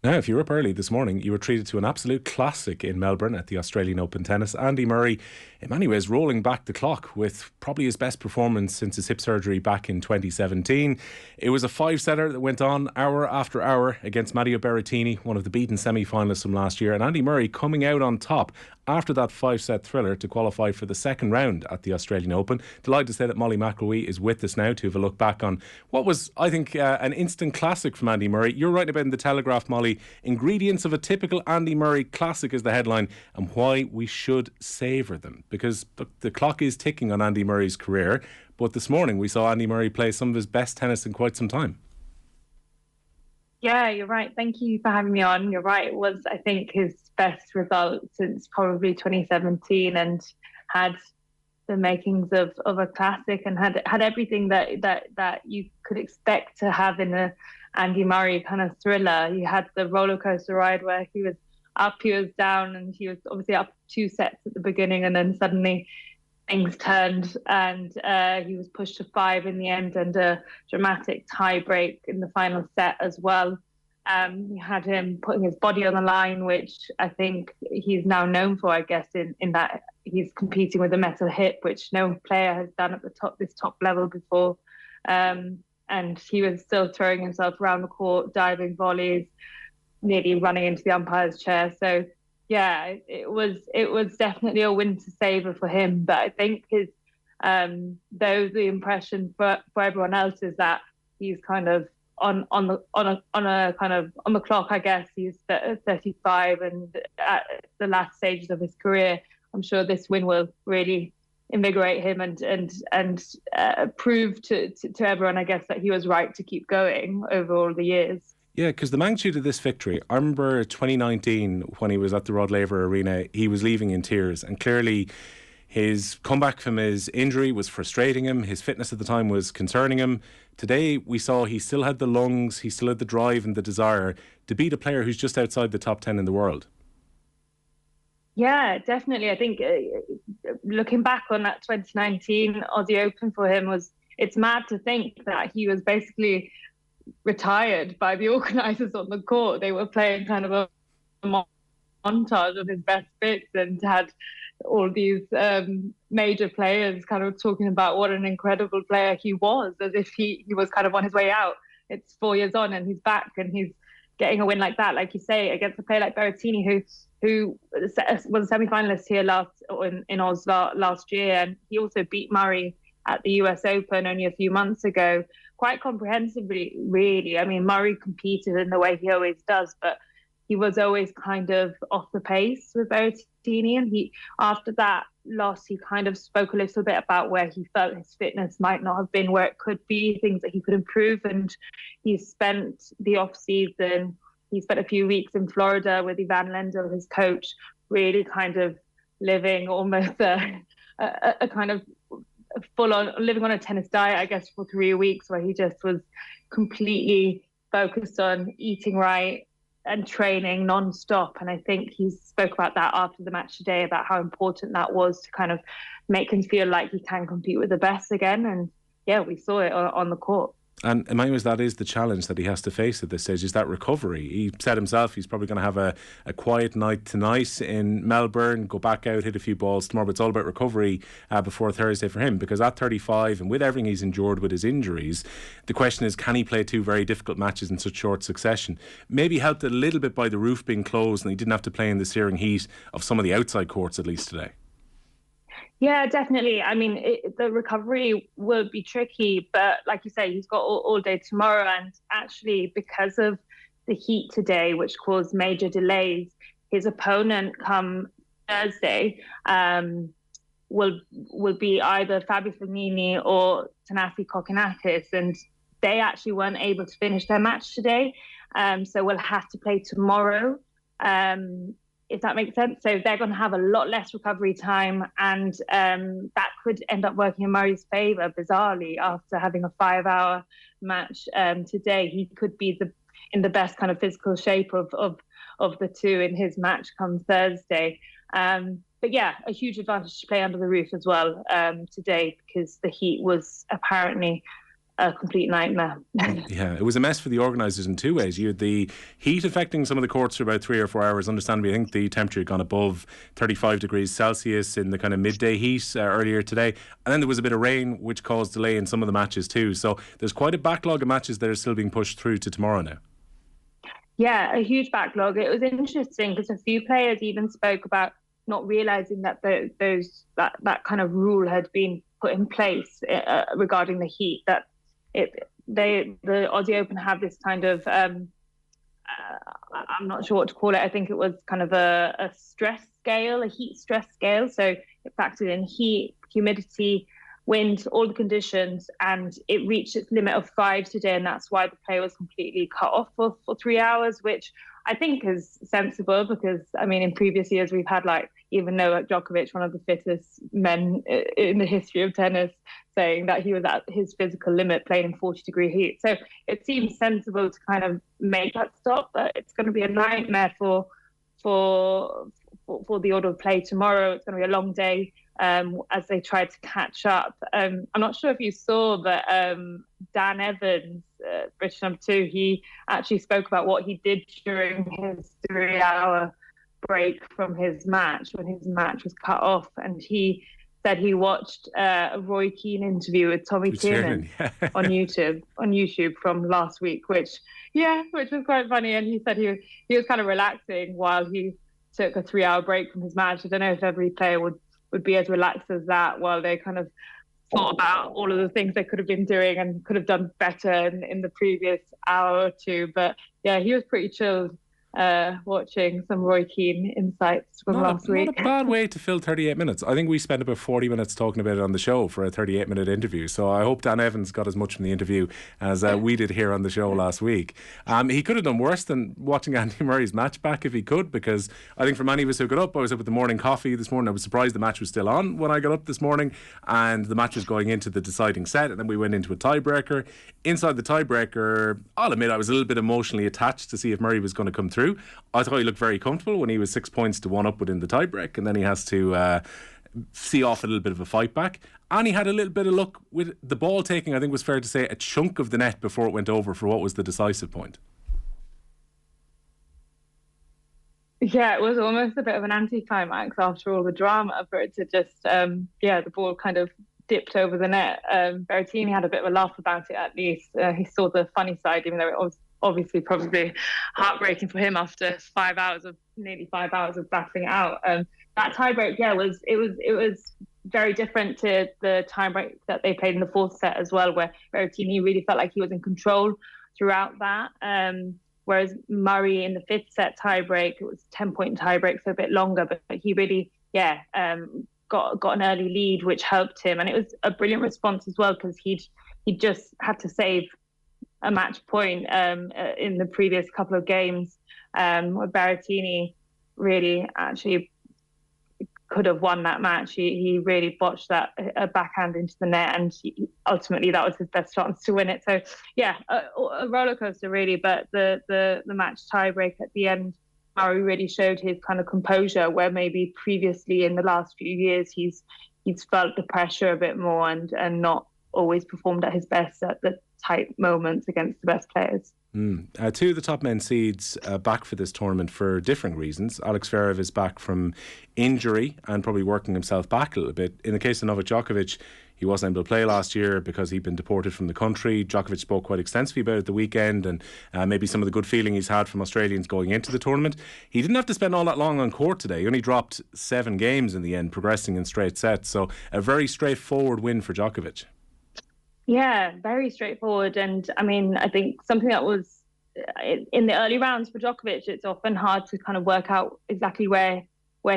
Now, if you're up early this morning, you were treated to an absolute classic in Melbourne at the Australian Open tennis. Andy Murray, in many ways, rolling back the clock with probably his best performance since his hip surgery back in 2017. It was a five-setter that went on hour after hour against Matteo Berrettini, one of the beaten semi-finalists from last year. And Andy Murray coming out on top after that five-set thriller to qualify for the second round at the Australian Open. Delighted to say that Molly McElwee is with us now to have a look back on what was, I think, an instant classic from Andy Murray. You're writing about in The Telegraph, Molly, ingredients of a typical Andy Murray classic is the headline, and why we should savour them. Because the clock is ticking on Andy Murray's career, but this morning we saw Andy Murray play some of his best tennis in quite some time. Yeah, you're right. Thank you for having me on. You're right. It was, I think, his best result since probably 2017, and had the makings of a classic, and had everything that you could expect to have in a Andy Murray kind of thriller. You had the roller coaster ride where he was up, he was down, and he was obviously up 2 sets at the beginning, and then suddenly things turned, and he was pushed to 5 in the end, and a dramatic tie break in the final set as well. You had him putting his body on the line, which I think he's now known for, I guess, in that he's competing with a metal hip, which no player has done at this top level before. And he was still throwing himself around the court, diving volleys, nearly running into the umpire's chair. So yeah, it was definitely a win to savour for him. But I think his though the impression for everyone else is that he's kind of on the clock, I guess. He's 35 and at the last stages of his career. I'm sure this win will really invigorate him and prove to everyone, I guess, that he was right to keep going over all the years. Yeah, because the magnitude of this victory, I remember 2019 when he was at the Rod Laver Arena, he was leaving in tears, and clearly his comeback from his injury was frustrating him. His fitness at the time was concerning him. Today we saw he still had the lungs, he still had the drive and the desire to beat a player who's just outside the top 10 in the world. Yeah, definitely. I think looking back on that 2019 Aussie Open for him, it's mad to think that he was basically retired by the organisers on the court. They were playing kind of a montage of his best bits, and had all these major players kind of talking about what an incredible player he was, as if he was kind of on his way out. It's 4 years on and he's back, and he's getting a win like that, like you say, against a player like Berrettini, who was a semi-finalist here in Oz last year, and he also beat Murray at the US Open only a few months ago, quite comprehensively, really. I mean, Murray competed in the way he always does, but he was always kind of off the pace with Berrettini, and after that loss, he kind of spoke a little bit about where he felt his fitness might not have been where it could be, things that he could improve, and he spent the off-season, he spent a few weeks in Florida with Ivan Lendl, his coach, really kind of living almost a kind of full-on, living on a tennis diet, I guess, for 3 weeks, where he just was completely focused on eating right and training non-stop. And I think he spoke about that after the match today, about how important that was to kind of make him feel like he can compete with the best again. And yeah, we saw it on the court. And in many ways, that is the challenge that he has to face at this stage, is that recovery. He said himself he's probably going to have a quiet night tonight in Melbourne, go back out, hit a few balls tomorrow, but it's all about recovery before Thursday for him, because at 35 and with everything he's endured with his injuries, the question is, can he play 2 very difficult matches in such short succession? Maybe helped a little bit by the roof being closed and he didn't have to play in the searing heat of some of the outside courts, at least today. Yeah, definitely. I mean, the recovery will be tricky, but like you say, he's got all day tomorrow. And actually, because of the heat today, which caused major delays, his opponent come Thursday will be either Fabio Fognini or Thanasi Kokkinakis, and they actually weren't able to finish their match today. So we'll have to play tomorrow. If that makes sense. So they're going to have a lot less recovery time, and that could end up working in Murray's favour, bizarrely, after having a 5-hour match today. He could be in the best kind of physical shape of the two in his match come Thursday. But yeah, a huge advantage to play under the roof as well today, because the heat was apparently a complete nightmare. Yeah, it was a mess for the organisers in two ways. You had the heat affecting some of the courts for about 3 or 4 hours. Understandably, I think the temperature had gone above 35 degrees Celsius in the kind of midday heat earlier today. And then there was a bit of rain, which caused delay in some of the matches too. So there's quite a backlog of matches that are still being pushed through to tomorrow now. Yeah, a huge backlog. It was interesting because a few players even spoke about not realising that that kind of rule had been put in place regarding the heat, that the Aussie Open have this kind of I'm not sure what to call it. I think it was kind of a stress scale, a heat stress scale. So it factored in heat, humidity, wind, all the conditions, and it reached its limit of 5 today, and that's why the play was completely cut off for 3 hours, which I think is sensible because, I mean, in previous years we've had even Novak Djokovic, one of the fittest men in the history of tennis, saying that he was at his physical limit playing in 40-degree heat. So it seems sensible to kind of make that stop, but it's going to be a nightmare for the order of play tomorrow. It's going to be a long day as they try to catch up. I'm not sure if you saw, but Dan Evans, British number 2, he actually spoke about what he did during his 3-hour break from his match, when his match was cut off, and he said he watched a Roy Keane interview with Tommy Tiernan on YouTube from last week, which was quite funny. And he said he was kind of relaxing while he took a 3-hour break from his match. I don't know if every player would be as relaxed as that while they kind of thought about all of the things they could have been doing and could have done better in the previous hour or two. But yeah, he was pretty chilled watching some Roy Keane insights from last week. Not a bad way to fill 38 minutes. I think we spent about 40 minutes talking about it on the show for a 38-minute interview. So I hope Dan Evans got as much from the interview as we did here on the show last week. He could have done worse than watching Andy Murray's match back if he could, because I think for many of us who got up, I was up with the morning coffee this morning. I was surprised the match was still on when I got up this morning, and the match was going into the deciding set, and then we went into a tiebreaker. Inside the tiebreaker, I'll admit I was a little bit emotionally attached to see if Murray was going to come through. I thought he looked very comfortable when he was 6 points to 1 up within the tiebreak, and then he has to see off a little bit of a fight back. And he had a little bit of luck with the ball taking, I think was fair to say, a chunk of the net before it went over for what was the decisive point. Yeah, it was almost a bit of an anticlimax after all the drama for it to just, the ball kind of dipped over the net. Berrettini had a bit of a laugh about it at least. He saw the funny side, even though it was obviously probably heartbreaking for him after nearly 5 hours of battling it out. That tiebreak, it was very different to the tiebreak that they played in the fourth set as well, where Berrettini really felt like he was in control throughout that. Whereas Murray in the fifth set tiebreak, it was a 10-point tiebreak, so a bit longer, but he really, got an early lead, which helped him. And it was a brilliant response as well, because he just had to save a match point in the previous couple of games, where Berrettini really actually could have won that match. He really botched that backhand into the net, and ultimately that was his best chance to win it. So yeah, a roller coaster really, but the match tiebreak at the end, Murray really showed his kind of composure, where maybe previously in the last few years he's felt the pressure a bit more and not always performed at his best at the tight moments against the best players. Two of the top men seeds back for this tournament for different reasons. Alex Zverev is back from injury and probably working himself back a little bit. In the case of Novak Djokovic, he wasn't able to play last year because he'd been deported from the country. Djokovic spoke quite extensively about it the weekend, and maybe some of the good feeling he's had from Australians going into the tournament. He didn't have to spend all that long on court today. He only dropped 7 games in the end, progressing in straight sets. So a very straightforward win for Djokovic. Yeah, very straightforward. And I mean, I think something that was in the early rounds for Djokovic, it's often hard to kind of work out exactly where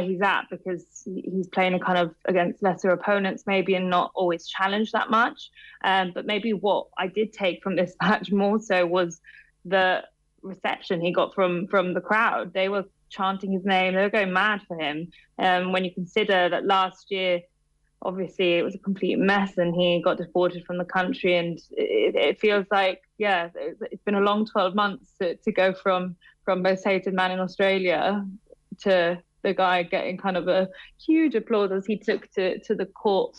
he's at, because he's playing a kind of against lesser opponents maybe and not always challenged that much. But maybe what I did take from this match more so was the reception he got from the crowd. They were chanting his name. They were going mad for him. When you consider that last year, obviously it was a complete mess and he got deported from the country, and it feels like, it's been a long 12 months to go from most hated man in Australia to the guy getting kind of a huge applause as he took to the court.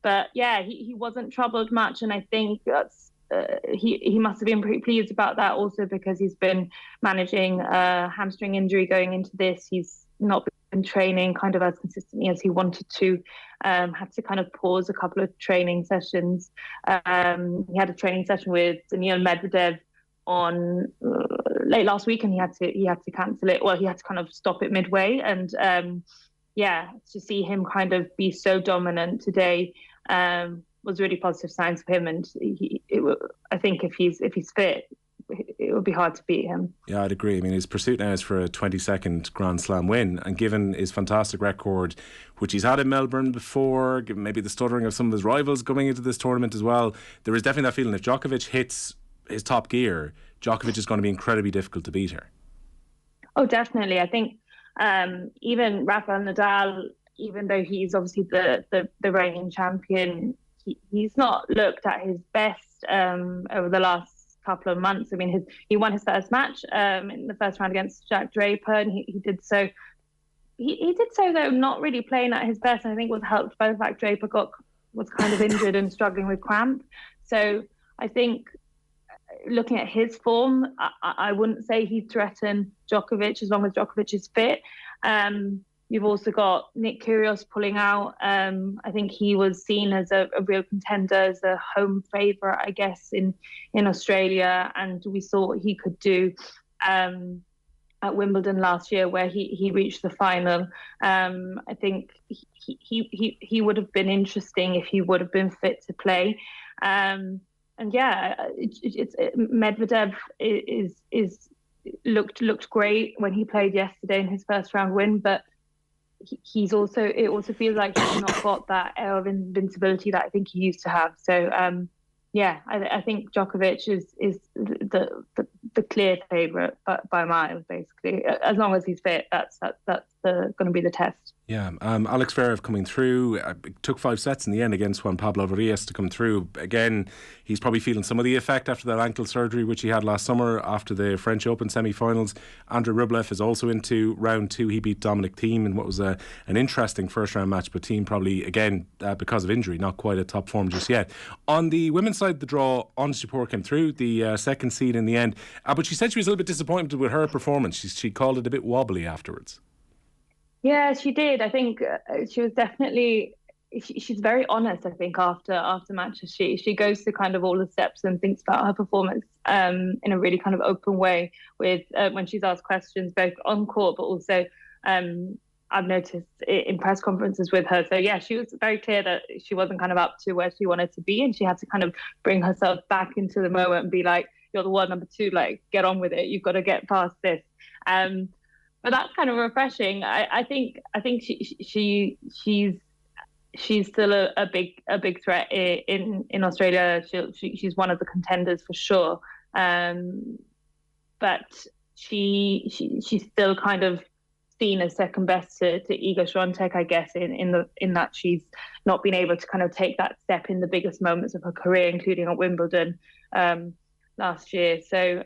But yeah, he wasn't troubled much, and I think that's he must have been pretty pleased about that also, because he's been managing a hamstring injury going into this. He's not been training kind of as consistently as he wanted to. Had to kind of pause a couple of training sessions. He had a training session with Daniil Medvedev on late last week, and he had to cancel it. Well, he had to kind of stop it midway, and to see him kind of be so dominant today was really positive signs for him. And I think if he's fit, it would be hard to beat him. Yeah, I'd agree. I mean, his pursuit now is for a 22nd Grand Slam win, and given his fantastic record, which he's had in Melbourne before, given maybe the stuttering of some of his rivals coming into this tournament as well, there is definitely that feeling if Djokovic hits his top gear, Djokovic is going to be incredibly difficult to beat here. Oh, definitely. I think even Rafael Nadal, even though he's obviously the reigning champion, he's not looked at his best over the last couple of months. I mean, he won his first match in the first round against Jack Draper, and he did so. He did so though not really playing at his best, and I think was helped by the fact Draper was kind of injured and struggling with cramp. So I think looking at his form, I wouldn't say he'd threaten Djokovic as long as Djokovic is fit. You've also got Nick Kyrgios pulling out. I think he was seen as a real contender, as a home favourite, I guess, in Australia. And we saw what he could do at Wimbledon last year, where he reached the final. I think he would have been interesting if he would have been fit to play. And yeah, Medvedev looked great when he played yesterday in his first round win, but it also feels like he's not got that air of invincibility that I think he used to have. So I think Djokovic is the clear favourite, but by miles, basically. As long as he's fit, that's going to be the test. Yeah, Alex Zverev coming through. It took 5 sets in the end against Juan Pablo Varillas to come through. Again, he's probably feeling some of the effect after that ankle surgery which he had last summer after the French Open semi-finals. Andrei Rublev is also into round 2. He beat Dominic Thiem in what was an interesting first round match, but Thiem probably, again, because of injury, not quite at top form just yet. On the women's side, the draw, Ons Jabeur came through, the second seed in the end, but she said she was a little bit disappointed with her performance. She called it a bit wobbly afterwards. Yeah, she did. I think she was definitely. She's very honest. I think after matches, she goes through kind of all the steps and thinks about her performance in a really kind of open way. With when she's asked questions, both on court, but also I've noticed in press conferences with her. So yeah, she was very clear that she wasn't kind of up to where she wanted to be, and she had to kind of bring herself back into the moment and be like, "You're the one, number 2. Like, get on with it. You've got to get past this." But that's kind of refreshing. I think she's still a big threat in Australia. She's one of the contenders for sure. But she's still kind of seen as second best to Iga Swiatek, I guess, in that she's not been able to kind of take that step in the biggest moments of her career, including at Wimbledon last year. So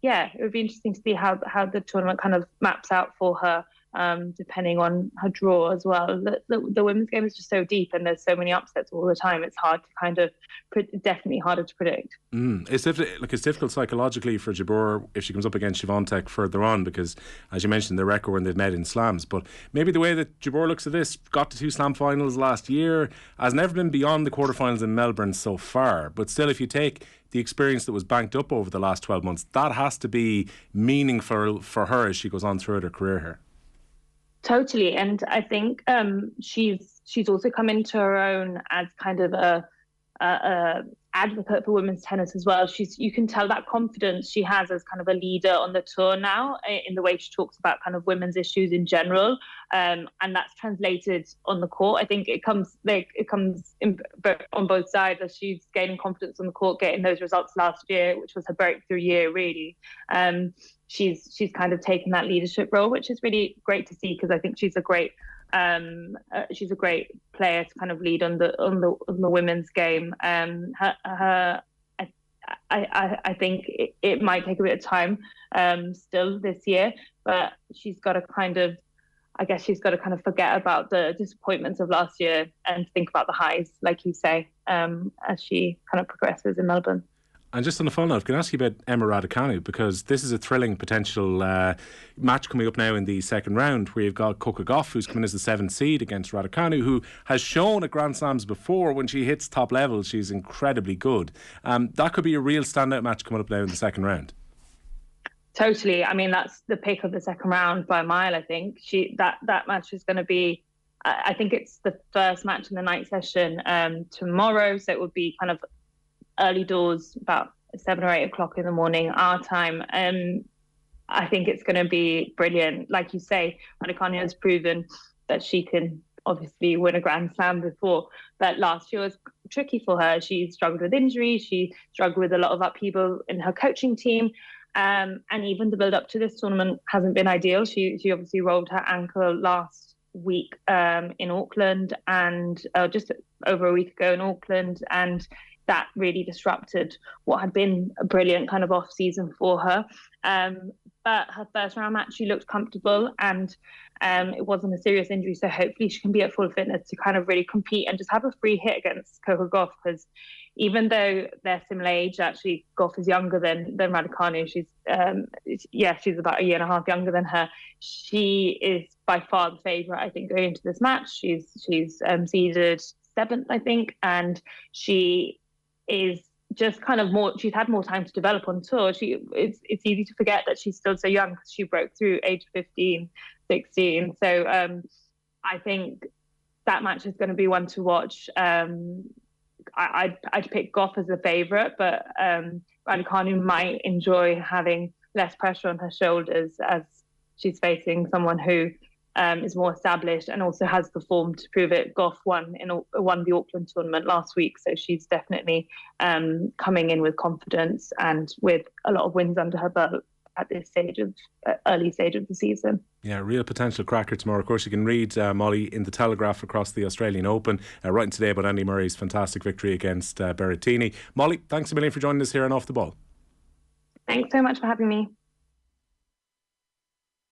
it would be interesting to see how the tournament kind of maps out for her, depending on her draw as well. The women's game is just so deep, and there's so many upsets all the time. It's hard to kind of definitely harder to predict. It's difficult psychologically for Jabeur if she comes up against Swiatek further on, because as you mentioned, the record when they've met in slams. But maybe the way that Jabeur looks at this, got to 2 slam finals last year, has never been beyond the quarterfinals in Melbourne so far. But still, if you take the experience that was banked up over the last 12 months, that has to be meaningful for her as she goes on throughout her career here. Totally, and I think she's also come into her own as kind of a advocate for women's tennis as well. You can tell that confidence she has as kind of a leader on the tour now, in the way she talks about kind of women's issues in general, and that's translated on the court. I think it comes on both sides, as she's gaining confidence on the court, getting those results last year, which was her breakthrough year, really. She's kind of taken that leadership role, which is really great to see, because I think she's a great player to kind of lead on the women's game. I think it might take a bit of time still this year, but she's got to kind of I guess she's got to kind of forget about the disappointments of last year and think about the highs, like you say, as she kind of progresses in Melbourne. And just on the phone note, can I ask you about Emma Raducanu, because this is a thrilling potential match coming up now in the second round, where you've got Coco Gauff, who's coming as the 7th seed, against Raducanu, who has shown at Grand Slams before when she hits top level she's incredibly good. That could be a real standout match coming up now in the second round. Totally. I mean, that's the pick of the second round by a mile. I think that match is going to be. I think it's the first match in the night session tomorrow, so it would be kind of early doors, about 7 or 8 o'clock in the morning our time. I think it's going to be brilliant. Like you say, Raducanu has proven that she can obviously win a Grand Slam before, but last year was tricky for her. She struggled with injury. She struggled with a lot of upheaval in her coaching team. And even the build up to this tournament hasn't been ideal. She obviously rolled her ankle last week in Auckland, and just over a week ago in Auckland, and that really disrupted what had been a brilliant kind of off season for her. But her first round match, she looked comfortable, and it wasn't a serious injury. So hopefully she can be at full fitness to kind of really compete and just have a free hit against Coco Gauff, because even though they're similar age, actually Gauff is younger than Raducanu. She's about a year and a half younger than her. She is by far the favourite, I think, going into this match. She's seeded 7th, I think, and she is just kind of more. She's had more time to develop on tour. It's easy to forget that she's still so young, because she broke through age 15, 16. So I think that match is going to be one to watch. I'd pick Gauff as a favourite, but Raducanu might enjoy having less pressure on her shoulders, as she's facing someone who is more established and also has the form to prove it. Gauff won the Auckland tournament last week, so she's definitely coming in with confidence and with a lot of wins under her belt at this early stage of the season. Yeah, real potential cracker tomorrow. Of course, you can read Molly in the Telegraph across the Australian Open, writing today about Andy Murray's fantastic victory against Berrettini. Molly, thanks a million for joining us here on Off the Ball. Thanks so much for having me.